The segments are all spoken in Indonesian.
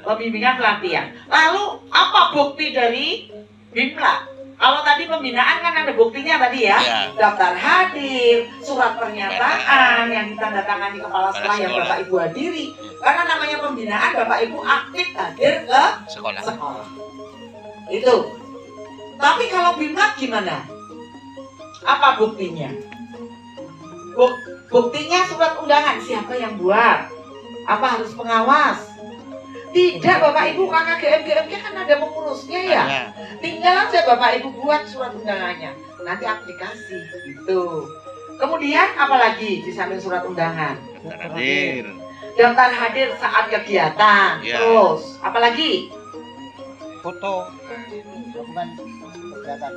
Pembimbingan pelatihan. Lalu apa bukti dari BIMLA? Kalau tadi pembinaan kan ada buktinya tadi ya, daftar hadir, surat pernyataan yang ditandatangani kepala sekolah yang Bapak Ibu hadiri. Karena namanya pembinaan, Bapak Ibu aktif hadir ke sekolah. Itu. Tapi kalau BIMLA gimana? Apa buktinya? Buktinya surat undangan, siapa yang buat? Apa harus pengawas? Tidak, Bapak Ibu, karena GMG kan ada pengurusnya ya. Tinggal aja Bapak Ibu buat surat undangannya. Nanti aplikasi gitu. Kemudian apalagi di samping surat undangan? Daftar hadir saat kegiatan. Terus apalagi? Foto dokumen kegiatan.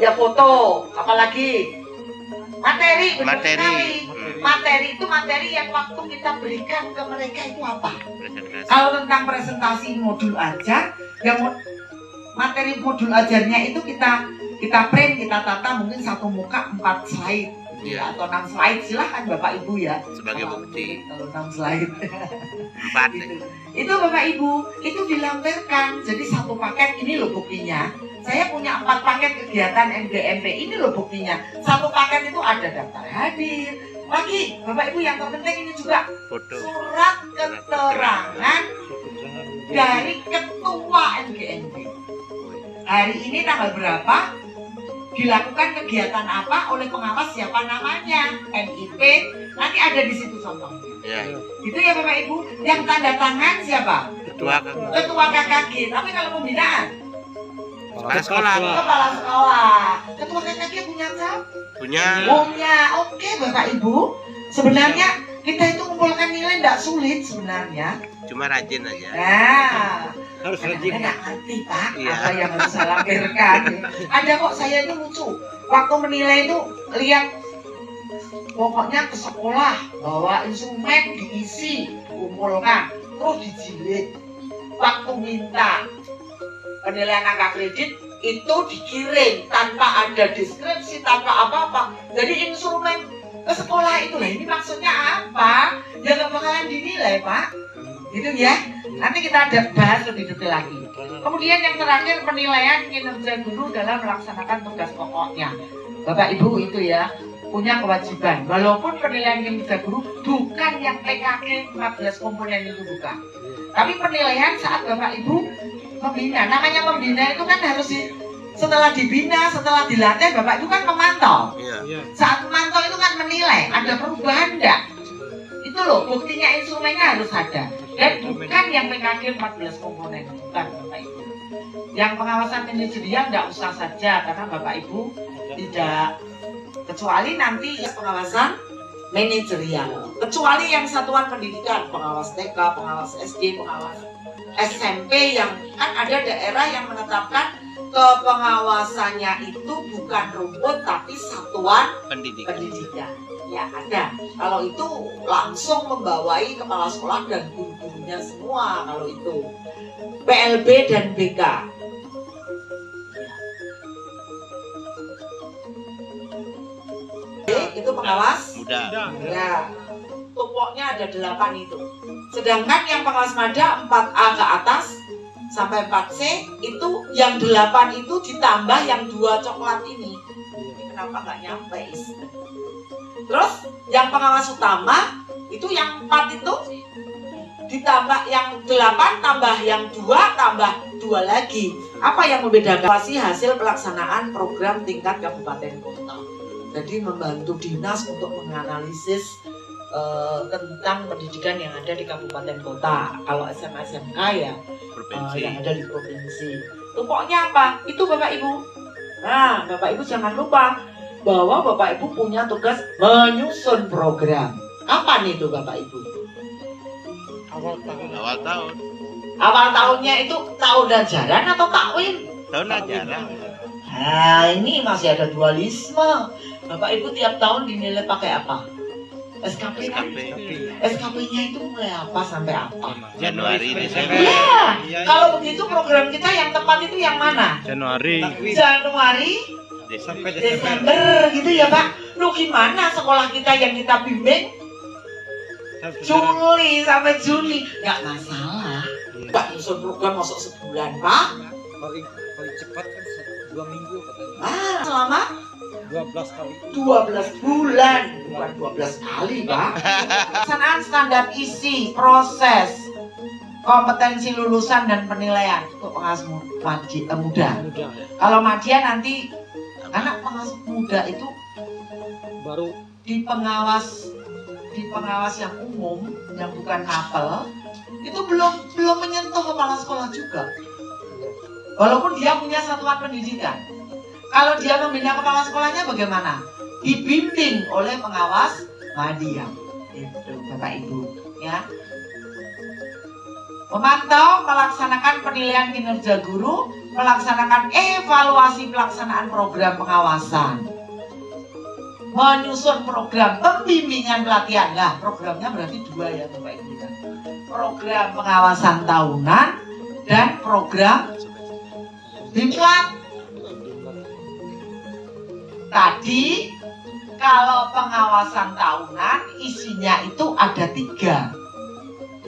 Ya foto. Apalagi? Materi. Materi itu materi yang waktu kita berikan ke mereka itu apa? Kalau tentang presentasi modul ajar, yang materi modul ajarnya itu kita print, kita tata mungkin satu muka 4 slide atau 6 slide, silahkan Bapak Ibu ya sebagai bukti. Kalau 6 slide 4 itu Bapak Ibu itu dilampirkan jadi satu paket. Ini loh buktinya, saya punya 4 paket kegiatan NGMP, ini loh buktinya. Satu paket itu ada daftar hadir. Lagi Bapak Ibu yang terpenting ini juga surat keterangan dari ketua NGMP. Hari ini tanggal berapa, dilakukan kegiatan apa, oleh pengawas siapa namanya, NIP, nanti ada di situ contohnya. Itu ya Bapak Ibu. Yang tanda tangan siapa? Ketua KKG. Tapi kalau pembinaan Kepala sekolah. Ketua KKG punya siapa? Punya. Oke Bapak Ibu. Sebenarnya kita itu mengumpulkan nilai tidak sulit sebenarnya. Cuma rajin aja. Nah, Harus rajin. nggak ngerti Pak apa yang harus saya lampirkan. Ada kok, saya itu lucu. Waktu menilai itu lihat, pokoknya ke sekolah bawa instrumen diisi, dikumpulkan, terus dijilid. Waktu minta penilaian angka kredit itu dikirim tanpa ada deskripsi, tanpa apa-apa. Jadi instrumen ke sekolah itu lah, ini maksudnya apa? Ya nggak bakalan dinilai Pak, gitu ya. Nanti kita ada bahas lebih detail lagi. Kemudian yang terakhir, penilaian kinerja guru dalam melaksanakan tugas pokoknya. Bapak Ibu itu ya punya kewajiban, walaupun penilaian kinerja guru bukan yang PKG 14 komponen itu bukan, tapi penilaian saat Bapak Ibu membina. Namanya membina itu kan harus setelah dibina, setelah dilatih, Bapak Ibu kan memantau. Saat memantau itu kan menilai, ada perubahan enggak? Itu loh, buktinya instrumennya harus ada. Dan bukan yang PKG 14 komponen, bukan Bapak Ibu. Yang pengawasan manajerial enggak usah saja, karena Bapak Ibu tidak, kecuali nanti pengawasan manajerial. Kecuali yang satuan pendidikan, pengawas TK, pengawas SD, pengawas SMP, yang kan ada daerah yang menetapkan kepengawasannya itu bukan rumput tapi satuan pendidikan. Ya ada. Kalau itu langsung membawai kepala sekolah dan guru-gurunya semua. Kalau itu PLB dan BK. Itu pengawas muda. Ya, tumpoknya ada 8 itu. Sedangkan yang pengawas mada 4A ke atas sampai 4C itu yang 8 itu ditambah yang 2 coklat ini. Kenapa nggak nyampe? Terus yang pengawas utama itu yang 4 itu ditambah yang 8 tambah yang 2 tambah 2 lagi. Apa yang membedakan? Hasil pelaksanaan program tingkat kabupaten kota. Jadi membantu dinas untuk menganalisis tentang pendidikan yang ada di kabupaten kota. Kalau SMA SMK ya yang ada di provinsi. Tumpoknya apa? Itu Bapak Ibu. Nah, Bapak Ibu jangan lupa bahwa Bapak Ibu punya tugas menyusun program. Kapan itu Bapak Ibu? Awal tahun. Awal tahunnya itu tahun ajaran atau takwim? Tahun ajaran. Nah, ini masih ada dualisme. Bapak Ibu tiap tahun dinilai pakai apa? SKP kan? SKP-nya itu mulai apa sampai apa? Januari, Desember. Ya, kalau begitu program kita yang tepat itu yang mana? Januari, Desember gitu ya Pak. Lu gimana sekolah kita yang kita bimbing? Juli sampai Juni. Nggak masalah. Pak nyusun program masuk sebulan, Pak. paling cepat kan 2 minggu katanya. Selama 12 kali. 12 bulan, bukan 12 kali, Pak. Pelaksanaan standar isi, proses, kompetensi lulusan dan penilaian untuk pengasuh muda. Mudah ya. Kalau Madya nanti anak pengasuh muda itu Baru di pengawas yang umum, yang bukan mapel, itu belum menyentuh kepala sekolah juga. Walaupun dia punya satuan pendidikan. Kalau dia membina kepala sekolahnya bagaimana? Dibimbing oleh pengawas Madya. Itu Bapak Ibu, ya. Memantau, melaksanakan penilaian kinerja guru, melaksanakan evaluasi pelaksanaan program pengawasan, menyusun program pembimbingan pelatihan. Nah, programnya berarti 2 ya Bapak Ibu. Program pengawasan tahunan dan program Bimlat. Tadi kalau pengawasan tahunan isinya itu ada 3.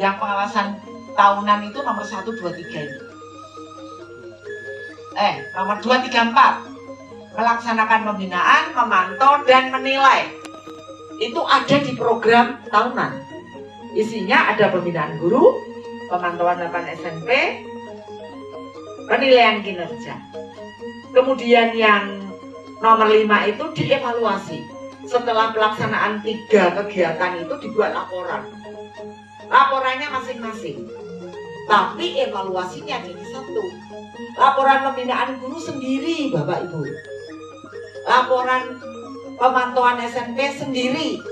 Yang pengawasan tahunan itu nomor 1, 2, 3 itu. Nomor 2, 3, 4. Melaksanakan pembinaan, memantau, dan menilai. Itu ada di program tahunan. Isinya ada pembinaan guru, pemantauan 8 SMP, penilaian kinerja. Kemudian yang nomor 5 itu dievaluasi. Setelah pelaksanaan 3 kegiatan itu dibuat laporan. Laporannya masing-masing. Tapi evaluasinya jadi 1. Laporan pembinaan guru sendiri, Bapak Ibu. Laporan pemantauan SMP sendiri.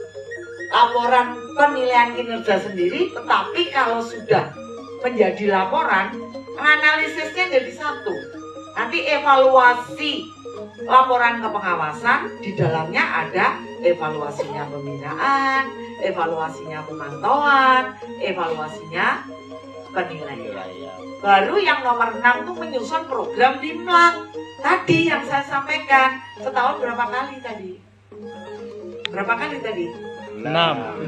Laporan penilaian kinerja sendiri. Tetapi kalau sudah menjadi laporan, analisisnya jadi 1. Nanti evaluasi laporan ke pengawasan, di dalamnya ada evaluasinya pembinaan, evaluasinya pemantauan, evaluasinya penilaian. Baru yang nomor 6 itu menyusun program Bimlat. Tadi yang saya sampaikan, setahun berapa kali tadi? Berapa kali tadi? 6.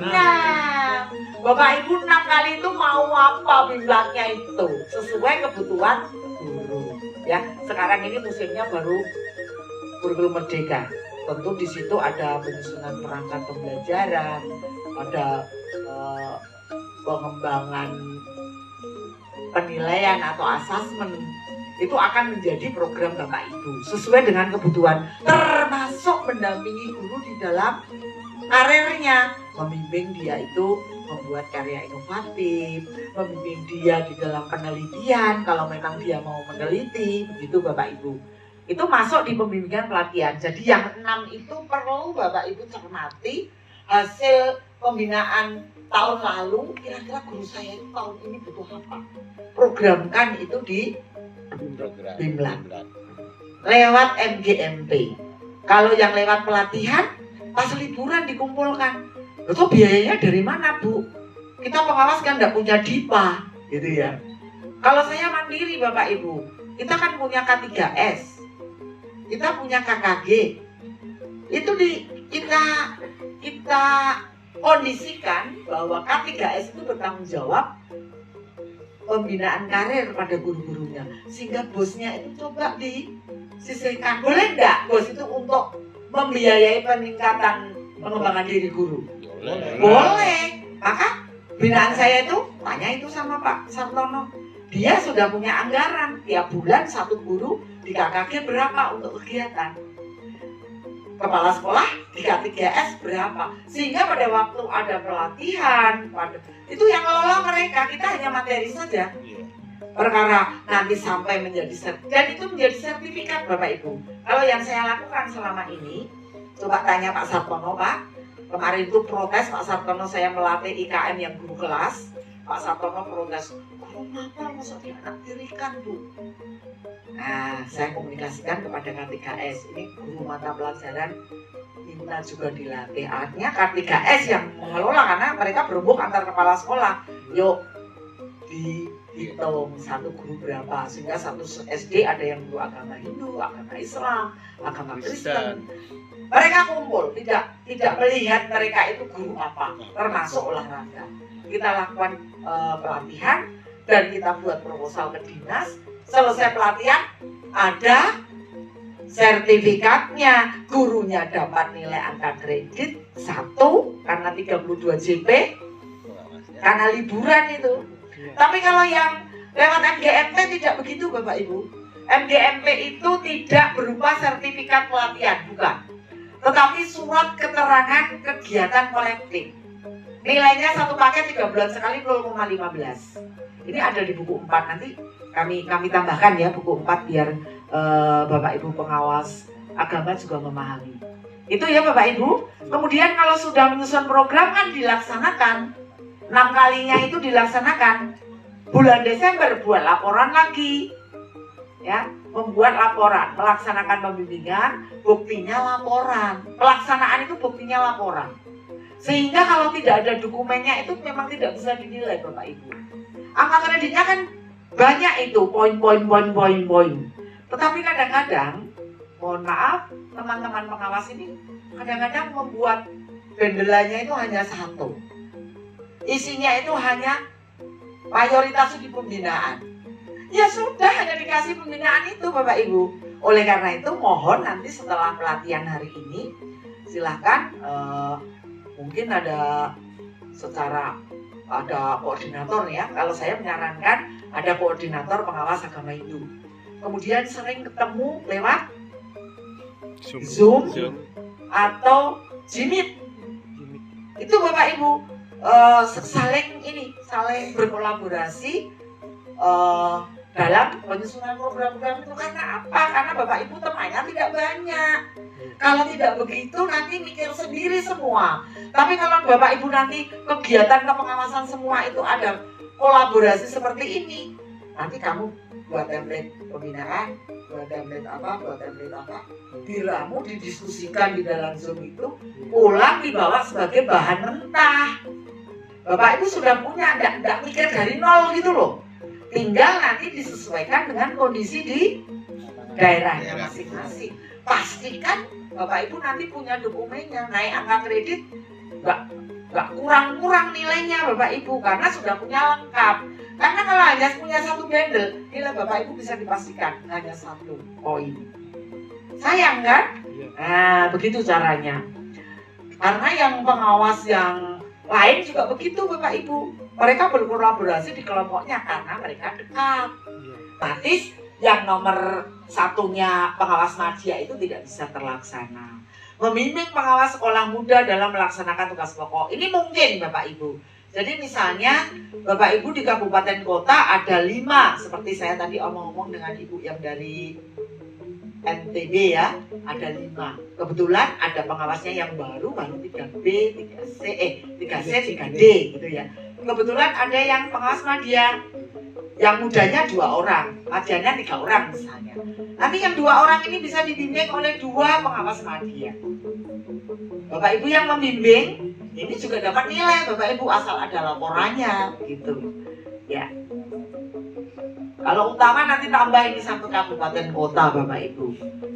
Nah, Bapak Ibu 6 kali itu mau apa Bimlatnya itu? Sesuai kebutuhan guru. Ya, sekarang ini musimnya baru kurikulum merdeka. Tentu di situ ada penyusunan perangkat pembelajaran, ada pengembangan penilaian atau asesmen. Itu akan menjadi program Bapak Ibu sesuai dengan kebutuhan, termasuk mendampingi guru di dalam karirnya, membimbing dia itu membuat karya inovatif, membimbing dia di dalam penelitian kalau memang dia mau meneliti, begitu Bapak Ibu. Itu masuk di pembimbingan pelatihan. Jadi yang 6 itu perlu Bapak Ibu cermati hasil pembinaan tahun lalu, kira-kira guru saya itu tahun ini butuh apa. Programkan itu di Bimlat. Lewat MGMP. Kalau yang lewat pelatihan, pas liburan dikumpulkan. Itu biayanya dari mana, Bu? Kita pengawas kan nggak punya DIPA, gitu ya. Kalau saya mandiri Bapak Ibu, kita kan punya K3S. Kita punya KKG. Itu kita kondisikan bahwa K3S itu bertanggung jawab pembinaan karir pada guru-gurunya, sehingga bosnya itu coba disisihkan. Boleh enggak bos itu untuk membiayai peningkatan pengembangan diri guru? Boleh. Maka binaan saya itu tanya itu sama Pak Sartono. Dia sudah punya anggaran tiap bulan 1 guru di KKG berapa untuk kegiatan. Kepala sekolah di K3S berapa. Sehingga pada waktu ada pelatihan, itu yang ngelola mereka, kita hanya materi saja. Perkara nanti sampai menjadi dan itu menjadi sertifikat Bapak Ibu. Kalau yang saya lakukan selama ini, coba tanya Pak Sartono, Pak. Kemarin itu protes Pak Sartono, saya melatih IKM yang guru kelas. Pak Sartono protes, guru mapel masa dianaktirikan Bu. Nah, saya komunikasikan kepada K3S, ini guru mata pelajaran minta juga dilatih. Artinya K3S yang mengelola karena mereka berembuk antar kepala sekolah. Yuk dihitung 1 guru berapa, sehingga 1 SD ada yang guru agama Hindu, agama Islam, agama Kristen. Mereka kumpul, tidak melihat mereka itu guru apa, termasuk olahraga. Kita lakukan pelatihan, dan kita buat proposal ke dinas. Selesai pelatihan ada sertifikatnya, gurunya dapat nilai angka kredit 1 karena 32 JP karena liburan itu. Tapi kalau yang lewat MGMP tidak begitu Bapak Ibu. MGMP itu tidak berupa sertifikat pelatihan, bukan. Tetapi surat keterangan kegiatan kolektif. Nilainya satu paket 3 bulan sekali 0,15. Ini ada di buku 4, nanti kami tambahkan ya buku 4 biar Bapak Ibu pengawas agama juga memahami. Itu ya Bapak Ibu. Kemudian kalau sudah menyusun program kan dilaksanakan. 6 kalinya itu dilaksanakan. Bulan Desember buat laporan lagi. Ya, membuat laporan, melaksanakan pembimbingan, buktinya laporan. Pelaksanaan itu buktinya laporan. Sehingga kalau tidak ada dokumennya itu memang tidak bisa dinilai Bapak Ibu. Angka kreditnya kan banyak itu, poin. Tetapi kadang-kadang, mohon maaf, teman-teman pengawas ini kadang-kadang membuat bendelanya itu hanya 1. Isinya itu hanya mayoritas di pembinaan. Ya sudah, hanya dikasih pembinaan itu Bapak Ibu. Oleh karena itu mohon nanti setelah pelatihan hari ini silahkan mungkin ada koordinator ya. Kalau saya menyarankan ada koordinator pengawas agama Hindu. Kemudian sering ketemu lewat Zoom atau Jimit. Itu Bapak Ibu saling berkolaborasi dalam penyusunan program-program itu. Karena apa? Karena Bapak Ibu temannya tidak banyak. Kalau tidak begitu nanti mikir sendiri semua. Tapi kalau Bapak Ibu nanti kegiatan kepengawasan semua itu ada kolaborasi seperti ini, nanti kamu buat template pembinaan, buat template apa, diramu didiskusikan di dalam Zoom itu, pulang dibawa sebagai bahan mentah. Bapak Ibu sudah punya, enggak mikir dari nol gitu loh. Tinggal nanti disesuaikan dengan kondisi di daerahnya masing-masing. Pastikan Bapak Ibu nanti punya dokumennya, naik angka kredit nggak kurang-kurang nilainya Bapak Ibu karena sudah punya lengkap. Karena kalau hanya punya 1 bundle, nilai Bapak Ibu bisa dipastikan hanya 1 poin. Sayang kan? Nah, begitu caranya. Karena yang pengawas yang lain juga begitu Bapak Ibu. Mereka berkolaborasi di kelompoknya karena mereka dekat. Berarti yang nomor 1-nya pengawas media itu tidak bisa terlaksana. Membimbing pengawas sekolah muda dalam melaksanakan tugas pokok. Ini mungkin Bapak Ibu. Jadi misalnya Bapak Ibu di kabupaten kota ada 5. Seperti saya tadi omong-omong dengan Ibu yang dari NTB ya, ada 5. Kebetulan ada pengawasnya yang baru 3B, 3C, 3D gitu ya. Kebetulan ada yang pengawas media, yang mudanya 2 orang, medianya 3 orang misalnya. Nanti yang 2 orang ini bisa dibimbing oleh 2 pengawas media. Bapak Ibu yang membimbing ini juga dapat nilai Bapak Ibu asal ada laporannya gitu ya. Kalau utama nanti tambah ini sampai kabupaten kota Bapak Ibu.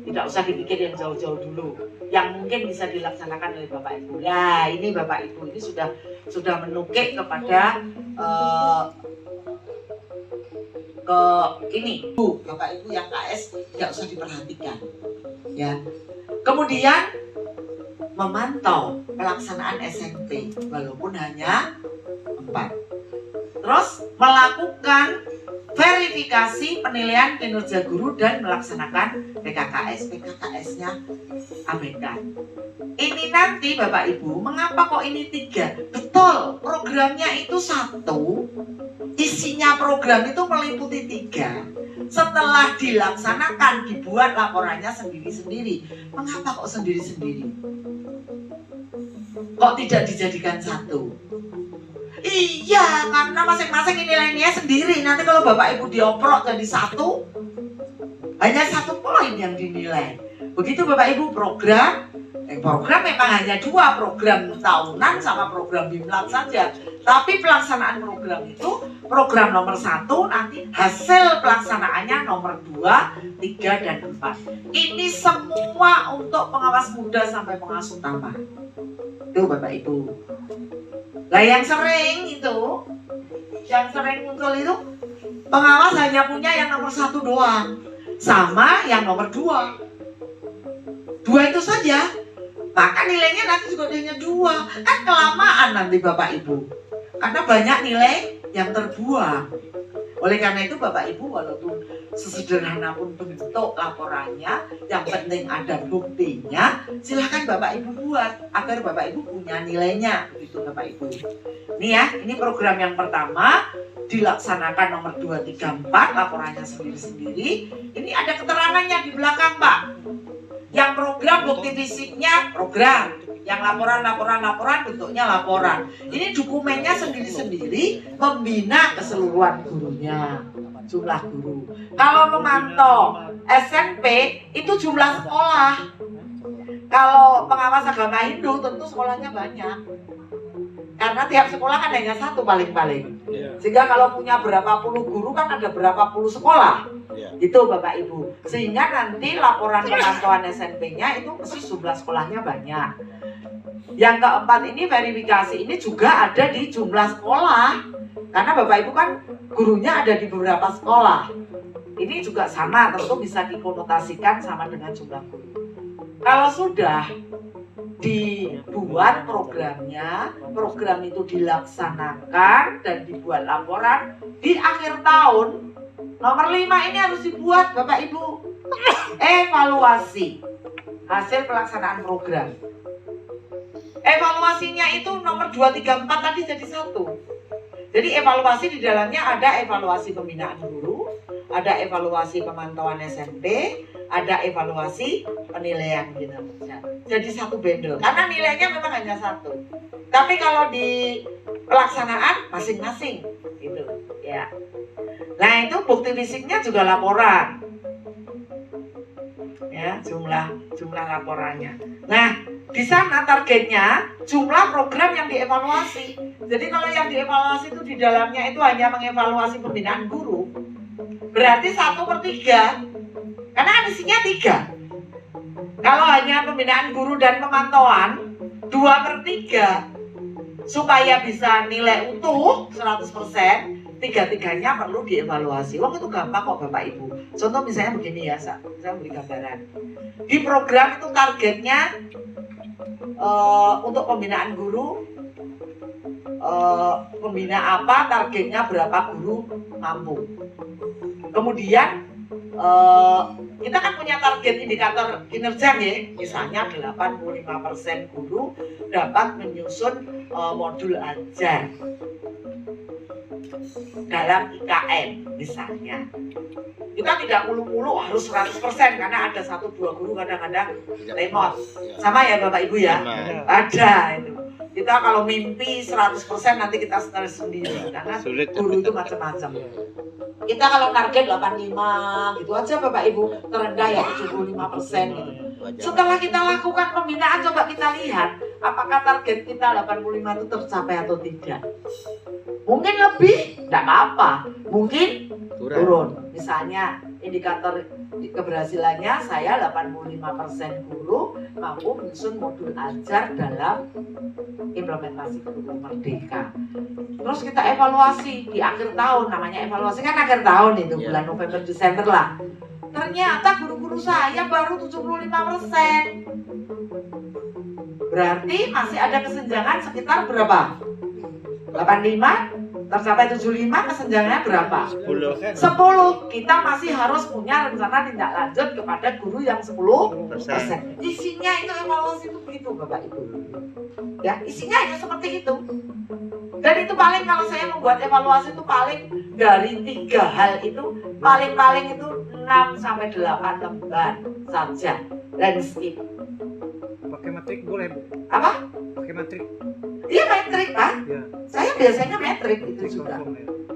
Tidak usah dipikir yang jauh-jauh dulu. Yang mungkin bisa dilaksanakan oleh Bapak Ibu. Nah ini Bapak Ibu ini sudah menukik kepada ini Bapak Ibu yang KS tidak usah diperhatikan ya. Kemudian memantau pelaksanaan SMP walaupun hanya 4. Terus melakukan verifikasi penilaian kinerja guru dan melaksanakan PKKS. PKKS-nya abaikan. Ini nanti Bapak Ibu, mengapa kok ini 3? Betul, programnya itu 1. Isinya program itu meliputi 3. Setelah dilaksanakan, dibuat laporannya sendiri-sendiri. Mengapa kok sendiri-sendiri? Kok tidak dijadikan 1? Iya, karena masing-masing nilainya sendiri. Nanti kalau Bapak Ibu dioprok jadi 1, hanya 1 poin yang dinilai. Begitu Bapak Ibu program memang hanya 2, program tahunan sama program bimlat saja. Tapi pelaksanaan program itu, program nomor 1 nanti hasil pelaksanaannya nomor 2, 3, dan 4. Ini semua untuk pengawas muda sampai pengawas utama. Itu Bapak Ibu. Lah yang sering itu Yang sering muncul itu pengawas hanya punya yang nomor 1 doang, sama yang nomor 2. 2 itu saja. Maka nilainya nanti juga hanya 2. Kan kelamaan nanti Bapak Ibu. Karena banyak nilai yang terbuang. Oleh karena itu Bapak Ibu, walaupun sesederhana pun bentuk laporannya, yang penting ada buktinya, silahkan Bapak Ibu buat agar Bapak Ibu punya nilainya, begitu Bapak Ibu. Ini ya, ini program yang pertama dilaksanakan nomor 2, 3, 4, laporannya sendiri-sendiri. Ini ada keterangannya di belakang Pak. Yang program bukti fisiknya program, yang laporan bentuknya laporan. Ini dokumennya sendiri-sendiri, membina keseluruhan gurunya, jumlah guru. Kalau memantau SMP itu jumlah sekolah. Kalau pengawas agama Hindu tentu sekolahnya banyak. Karena tiap sekolah kan hanya 1 paling-paling. Sehingga kalau punya berapa puluh guru kan ada berapa puluh sekolah. Itu Bapak Ibu. Sehingga nanti laporan pemantauan SMP-nya itu mesti jumlah sekolahnya banyak. Yang keempat ini verifikasi ini juga ada di jumlah sekolah. Karena Bapak Ibu kan gurunya ada di beberapa sekolah. Ini juga sama, tentu bisa dikonotasikan sama dengan jumlah guru. Kalau sudah dibuat programnya, program itu dilaksanakan dan dibuat laporan di akhir tahun, nomor 5 ini harus dibuat Bapak Ibu, evaluasi hasil pelaksanaan program. Evaluasinya itu nomor 2, 3, 4 tadi jadi 1. Jadi evaluasi di dalamnya ada evaluasi pembinaan guru, ada evaluasi pemantauan SMP, ada evaluasi penilaian kinerja. Jadi 1 bundle. Karena nilainya memang hanya 1. Tapi kalau di pelaksanaan masing-masing gitu ya. Nah, itu bukti fisiknya juga laporan. Ya, jumlah laporannya. Nah, di sana targetnya jumlah program yang dievaluasi. Jadi kalau yang dievaluasi itu di dalamnya itu hanya mengevaluasi pembinaan guru, berarti 1/3. Karena isinya 3. Kalau hanya pembinaan guru dan pemantauan 2/3. Supaya bisa nilai utuh 100%, 3-3-nya perlu dievaluasi. Wah, itu gampang kok Bapak Ibu. Contoh misalnya begini ya, saya beri gambaran. Di program itu targetnya untuk pembinaan guru, pembina apa, targetnya berapa guru mampu. Kemudian kita kan punya target indikator kinerja ya, misalnya 85% guru dapat menyusun modul ajar dalam IKN misalnya. Kita tidak mulu-mulu harus 100% karena ada 1-2 guru kadang-kadang lemot. Sama ya Bapak Ibu ya? Ada itu. Kita kalau mimpi 100% nanti kita stres sendiri karena guru itu macam-macam. Kita kalau target 85 gitu aja Bapak Ibu, terendah ya 75% gitu. Setelah kita lakukan pembinaan, coba kita lihat apakah target kita 85 itu tercapai atau tidak. Mungkin lebih, tidak apa-apa. Mungkin turun. Misalnya indikator keberhasilannya saya 85% guru mampu menyusun modul ajar dalam implementasi kurikulum merdeka. Terus kita evaluasi di akhir tahun, namanya evaluasi kan akhir tahun itu, bulan November Desember lah. Ternyata guru-guru saya baru 75%. Berarti masih ada kesenjangan sekitar berapa? 85 tercapai 75, kesenjangannya berapa? 10. Kita masih harus punya rencana tindak lanjut kepada guru yang 10%. Isinya itu evaluasi itu begitu Bapak Ibu. Ya, isinya hanya seperti itu. Dan itu paling kalau saya membuat evaluasi itu paling dari 3 hal itu paling itu 6-8 lembar saja. Landscape. Pakai matrik boleh Bu? Apa? Pakai matrik. Iya metrik Pak. Ya. Saya biasanya metrik itu juga.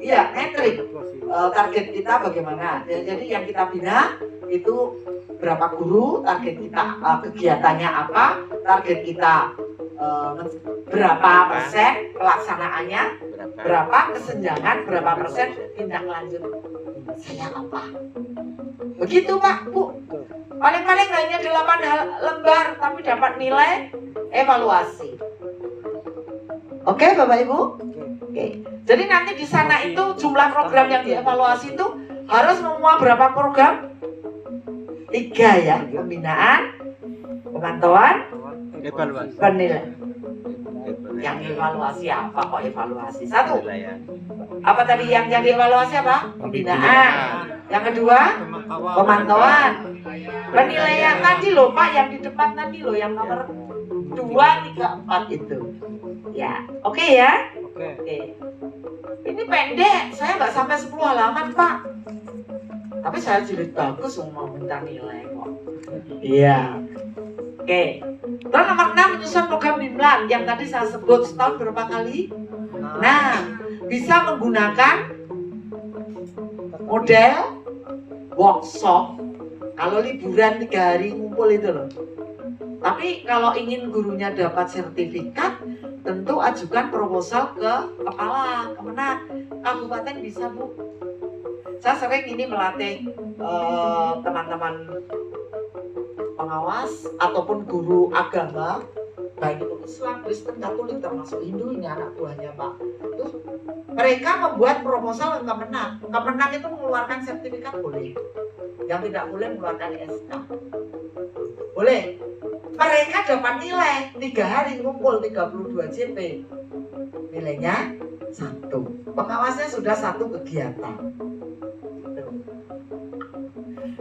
Iya metrik. Target kita bagaimana? Jadi yang kita bina itu berapa guru, target kita kegiatannya apa, target kita berapa persen pelaksanaannya, berapa kesenjangan, berapa persen tindak lanjut saya apa. Begitu Pak, Bu. Paling-paling hanya 8 lembar tapi dapat nilai evaluasi. Oke, Bapak Ibu? Oke. Jadi nanti di sana itu jumlah program yang dievaluasi itu harus memuat berapa program? 3 ya, pembinaan, pemantauan, Evaluasi. penilaian. Yang evaluasi apa kok evaluasi? 1. Penilaian. Apa tadi yang dievaluasi apa? Pembinaan. Yang kedua, pemantauan. Penilaian tadi loh Pak, yang di depan tadi loh, yang nomor 2, 3, 4 itu. Ya, oke ya? Oke. Oke. Ini pendek, saya nggak sampai 10 halaman Pak. Tapi saya jilid bagus mau minta nilai kok. Iya. Oke. Terus nomor 6 menyusun program bimbingan yang tadi saya sebut setahun berapa kali? Nah, bisa menggunakan model workshop. Kalau liburan 3 hari ngumpul itu loh. Tapi kalau ingin gurunya dapat sertifikat, tentu ajukan proposal ke kepala Kemenak kabupaten bisa Bu. Saya sering ini melatih teman-teman pengawas ataupun guru agama, baik itu Islam, Kristen, Katolik, termasuk Hindu, ini anak buahnya Pak. Terus mereka membuat proposal ke Kemenak. Kemenak itu mengeluarkan sertifikat boleh, yang tidak boleh mengeluarkan SK. Boleh. Mereka dapat nilai 3 hari ngumpul 32 JP. Nilainya 1. Pengawasnya sudah 1 kegiatan.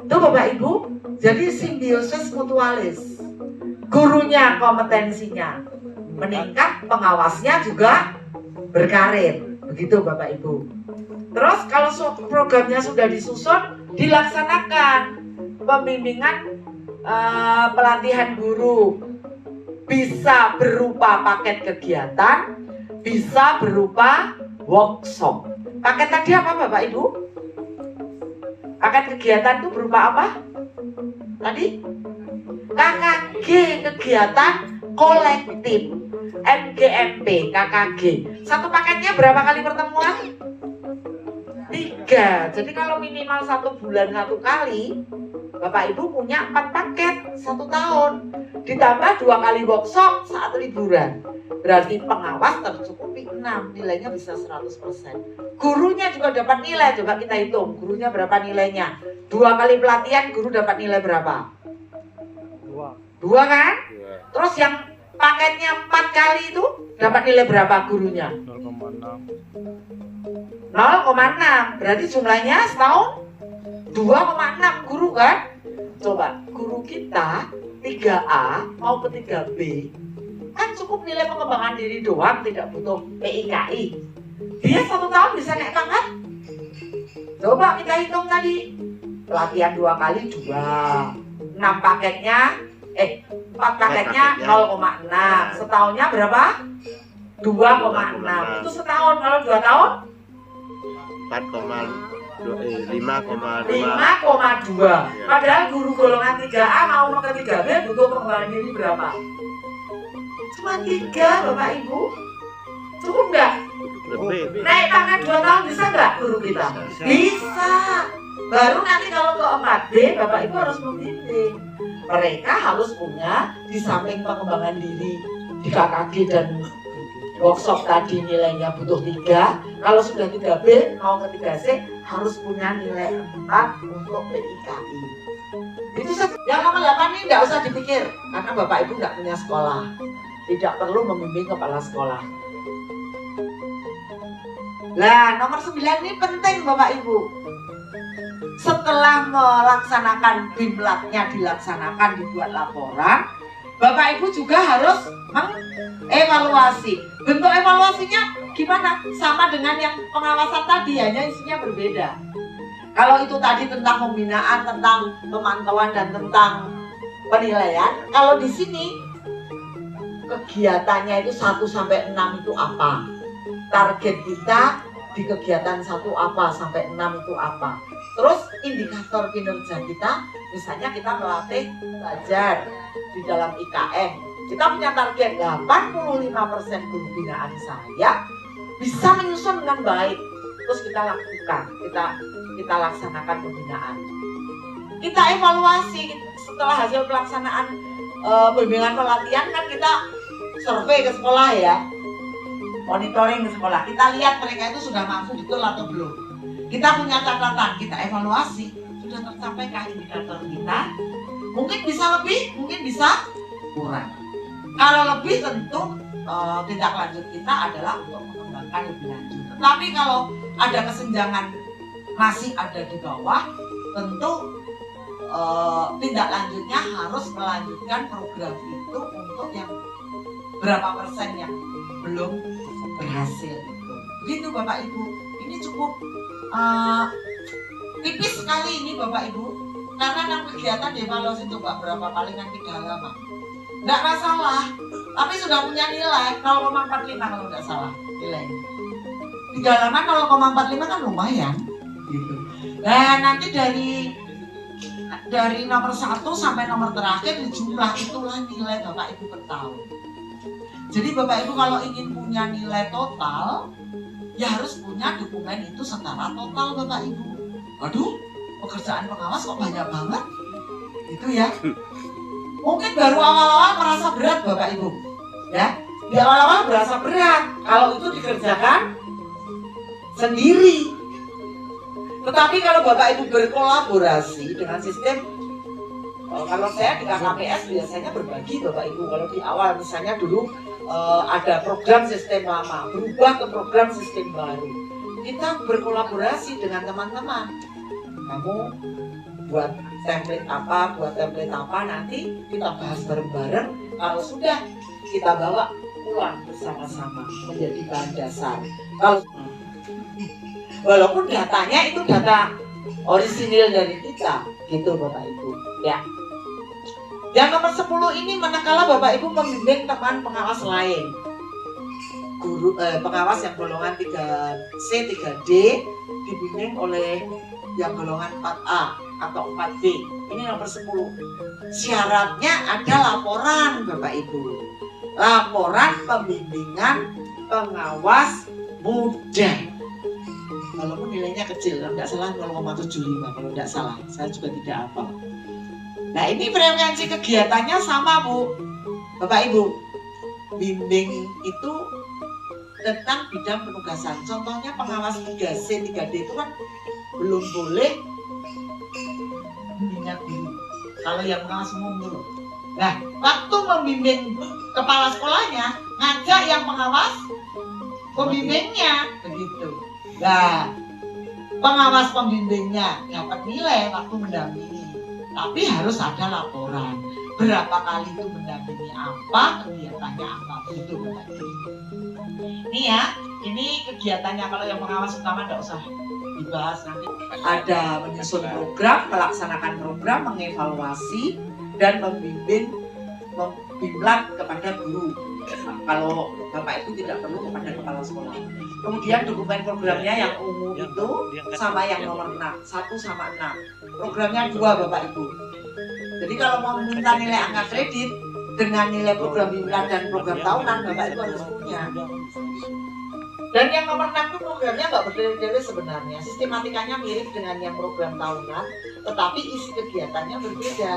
Itu Bapak Ibu, jadi simbiosis mutualis. Gurunya kompetensinya meningkat, pengawasnya juga berkarir. Begitu Bapak Ibu. Terus kalau programnya sudah disusun, dilaksanakan pembimbingan pelatihan guru. Bisa berupa paket kegiatan, bisa berupa workshop. Paket tadi apa Bapak Ibu? Paket kegiatan itu berupa apa? Tadi? KKG, kegiatan kolektif. MGMP, KKG. Satu paketnya berapa kali pertemuan? 3. Jadi kalau minimal 1 bulan 1 kali, Bapak Ibu punya 4 paket 1 tahun. Ditambah 2 kali workshop saat liburan. Berarti pengawas tercukupi 6, nilainya bisa 100%. Gurunya juga dapat nilai, coba kita hitung. Gurunya berapa nilainya? 2 kali pelatihan, guru dapat nilai berapa? 2 kan? Terus yang paketnya 4 kali itu dapat nilai berapa gurunya? 0,6. Berarti jumlahnya setahun 2,6 guru kan? Coba guru kita 3A mau ke 3B kan cukup nilai pengembangan diri doang, tidak butuh PIKI. Dia 1 tahun bisa naik pangkat? Coba kita hitung tadi. Pelatihan 2 kali 2. 6 paketnya 4 paketnya 0,6. Setahunnya berapa? 2,6. Itu setahun. Kalau 2 tahun 5,2. Padahal guru golongan 3A mau ke 3B butuh pengembangan diri berapa? Cuma 3 Bapak Ibu. Cukup nggak? Lebih. Naik pangkat 2 tahun bisa nggak guru kita? Bisa. Baru nanti kalau ke 4B Bapak Ibu harus membimbing. Mereka harus punya di samping pengembangan diri di KKG dan workshop tadi nilainya butuh 3. Kalau sudah 3B mau ke 3C harus punya nilai 4 untuk PIKI. Itu yang nomor 8 ini tidak usah dipikir karena Bapak Ibu tidak punya sekolah. Tidak perlu membimbing kepala sekolah. Nah, nomor 9 ini penting Bapak Ibu. Setelah melaksanakan BIMLAT-nya dilaksanakan, dibuat laporan, Bapak Ibu juga harus mengevaluasi. Bentuk evaluasinya gimana? Sama dengan yang pengawasan tadi, hanya isinya berbeda. Kalau itu tadi tentang pembinaan, tentang pemantauan dan tentang penilaian, kalau di sini kegiatannya itu 1 sampai 6 itu apa? Target kita di kegiatan 1 apa sampai 6 itu apa? Terus indikator kinerja kita, misalnya kita melatih belajar di dalam IKM. Kita punya target 85% guru binaan saya bisa menyusun dengan baik. Terus kita lakukan, kita laksanakan pembinaan. Kita evaluasi setelah hasil pelaksanaan bimbingan pelatihan kan kita survei ke sekolah ya. monitoring di sekolah. Kita lihat mereka itu sudah mampu betul atau belum. Kita punya catatan, kita evaluasi, sudah tercapaikah indikator kita? Mungkin bisa lebih, mungkin bisa kurang. Kalau lebih tentu tindak lanjut kita adalah untuk mengembangkan lebih lanjut. Tetapi kalau ada kesenjangan masih ada di bawah, tentu tindak lanjutnya harus melanjutkan program itu untuk yang berapa persen yang belum berhasil. Begitu Bapak Ibu. Ini cukup tipis sekali ini Bapak Ibu. Karena dalam kegiatan dievaluasi coba berapa palingan 3 halaman. Enggak masalah, tapi sudah punya nilai 0,45 kalau enggak salah nilainya. 3 halaman 0,45 kan lumayan gitu. Nah, nanti dari nomor 1 sampai nomor terakhir jumlah itulah nilai Bapak Ibu per tahun. Jadi Bapak Ibu kalau ingin punya nilai total, ya harus punya dokumen itu secara total Bapak Ibu. Waduh, pekerjaan pengawas kok banyak banget? Itu ya. Mungkin baru awal-awal merasa berat Bapak Ibu. Ya, di awal-awal berasa berat kalau itu dikerjakan sendiri. Tetapi kalau Bapak Ibu berkolaborasi dengan sistem, kalau saya di KKPS biasanya berbagi Bapak Ibu. Kalau di awal misalnya dulu ada program sistem lama, berubah ke program sistem baru. Kita berkolaborasi dengan teman-teman. Kamu buat template apa, nanti kita bahas bareng-bareng. Kalau sudah, kita bawa pulang bersama-sama menjadi bahan dasar. Kalau walaupun datanya itu data orisinil dari kita, gitu Bapak Ibu. Ya. Yang nomor 10 ini manakala Bapak Ibu membimbing teman pengawas lain, guru pengawas yang golongan 3C, 3D dibimbing oleh yang golongan 4A atau 4B. Ini nomor 10. Syaratnya ada laporan Bapak Ibu. Laporan pembimbingan pengawas muda. Walaupun nilainya kecil, kalau tidak salah 0,75 kalau tidak salah. Saya juga tidak hafal. Nah ini frekuensi kegiatannya sama Bu, Bapak Ibu. Bimbing itu tentang bidang penugasan. Contohnya pengawas 3C, 3D itu kan belum boleh bimbingan guru. Kalau yang pengawas umum dulu. Nah, waktu membimbing kepala sekolahnya, ngajak yang pengawas pembimbingnya, begitu. Nah, pengawas pembimbingnya dapat nilai waktu mendampingi, tapi harus ada laporan. Berapa kali itu mendampingi apa, kegiatannya apa, begitu. Ini ya, ini kegiatannya. Kalau yang pengawas utama tidak usah dibahas nanti. Ada menyusun program, melaksanakan program, mengevaluasi, dan membimbing kepada guru. Kalau Bapak Ibu tidak perlu kepada kepala sekolah. Kemudian dokumen programnya yang umum itu sama yang nomor 6, 1 sama 6. Programnya 2 Bapak Ibu. Jadi kalau mau meminta nilai angka kredit dengan nilai program bimbingan dan program tahunan, Bapak Ibu harus punya. Dan yang nomor 6 itu programnya nggak berdiri-diri sebenarnya. Sistematikanya mirip dengan yang program tahunan, tetapi isi kegiatannya berbeda.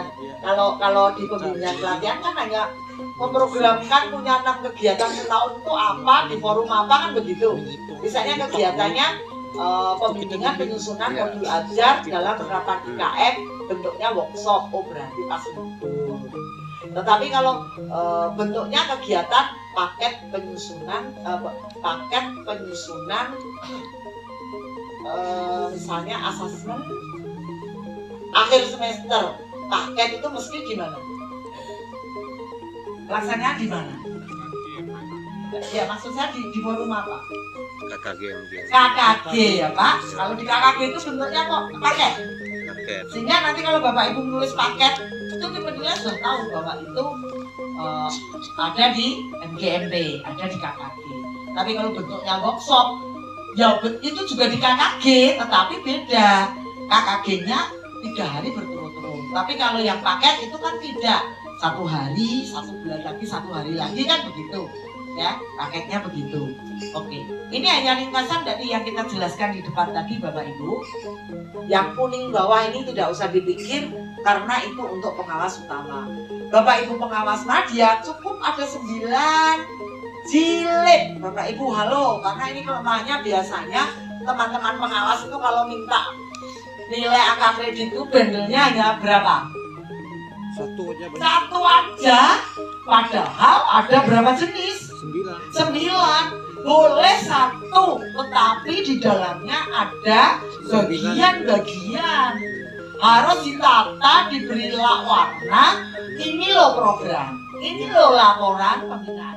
Kalau di pembimbingan pelatihan kan hanya memprogramkan punya 6 kegiatan setahun itu apa, di forum apa kan begitu. Misalnya kegiatannya pembimbingan penyusunan modul ajar dalam penerapan IKN, bentuknya workshop, oh berarti pas libur. Tetapi kalau bentuknya kegiatan paket penyusunan misalnya asesmen akhir semester, paket itu mesti gimana? Pelaksanaannya di mana? Ya maksud saya di forum apa? KKG ya Pak. Kalau di KKG itu bentuknya kok paket. Sehingga nanti kalau Bapak Ibu menulis paket itu tiba-tiba sudah tahu bahwa itu ada di MGMP, ada di KKG. Tapi kalau bentuknya workshop, ya itu juga di KKG, tetapi beda. KKG-nya 3 hari berturut-turut. Tapi kalau yang paket itu kan tidak, 1 hari, 1 bulan lagi, 1 hari lagi kan begitu. Ya, paketnya begitu. Oke, ini hanya ringkasan dari yang kita jelaskan di depan tadi Bapak Ibu. Yang kuning bawah ini tidak usah dipikir karena itu untuk pengawas utama. Bapak Ibu pengawas media cukup ada 9 Jilid. Bapak Ibu halo, karena ini kelemahannya biasanya teman-teman pengawas itu kalau minta nilai angka kredit itu bandelnya hanya berapa? Satu aja banyak. Satu aja, padahal ada berapa jenis? 9. 9. Boleh satu, tetapi di dalamnya ada bagian-bagian. Harus ditata, diberi warna. Ini loh program, ini loh laporan pembinaan.